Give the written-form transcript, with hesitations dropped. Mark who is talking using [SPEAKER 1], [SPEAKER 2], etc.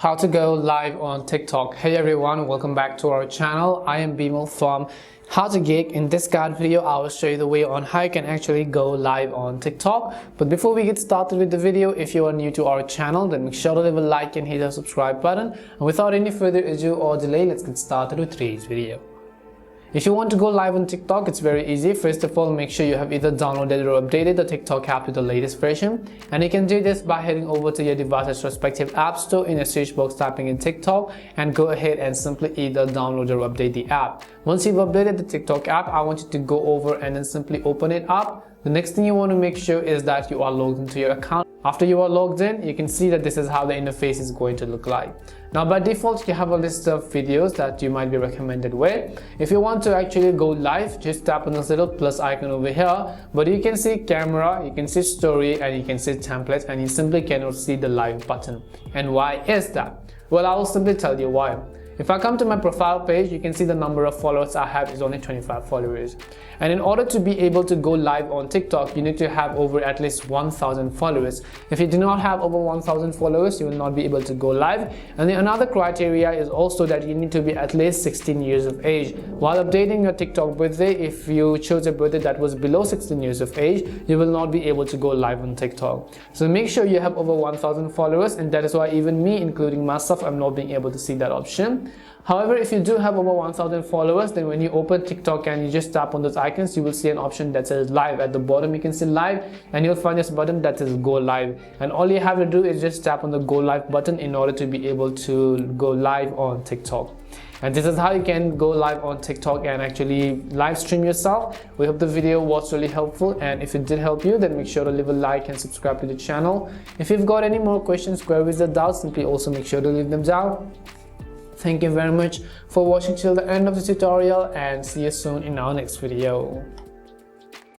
[SPEAKER 1] How to go live on TikTok. Hey everyone, welcome back to our channel. I am Bimal from How to Geek. In this guide video, I will show you the way on how you can actually go live on TikTok. But before we get started with the video, if you are new to our channel, then make sure to leave a like and hit the subscribe button. And without any further ado or delay, let's get started with today's video. If you want to go live on TikTok, it's very easy. First of all, make sure you have either downloaded or updated the TikTok app to the latest version. And you can do this by heading over to your device's respective app store, in a search box typing in TikTok, and go ahead and simply either download or update the app. Once you've updated the TikTok app, I want you to go over and then simply open it up. The next thing you want to make sure is that you are logged into your account. After you are logged in, you can see that this is how the interface is going to look like. Now by default, you have a list of videos that you might be recommended with. If you want to actually go live, just tap on this little plus icon over here. But you can see camera, you can see story, and you can see templates, and you simply cannot see the live button. And why is that? Well, I will simply tell you why. If I come to my profile page, you can see the number of followers I have is only 25 followers. And in order to be able to go live on TikTok, you need to have over at least 1,000 followers. If you do not have over 1,000 followers, you will not be able to go live. And the another criteria is also that you need to be at least 16 years of age. While updating your TikTok birthday, if you chose a birthday that was below 16 years of age, you will not be able to go live on TikTok. So make sure you have over 1,000 followers, and that is why even me, including myself, I'm not being able to see that option. However, if you do have over 1,000 followers, then when you open TikTok and you just tap on those icons, you will see an option that says live. At the bottom you can see live, and you'll find this button that says go live, and all you have to do is just tap on the go live button in order to be able to go live on TikTok. And this is how you can go live on TikTok and actually live stream yourself. We hope the video was really helpful, and if it did help you, then make sure to leave a like and subscribe to the channel. If you've got any more questions, queries, or doubts, simply also make sure to leave them down. Thank you very much for watching till the end of the tutorial, and see you soon in our next video.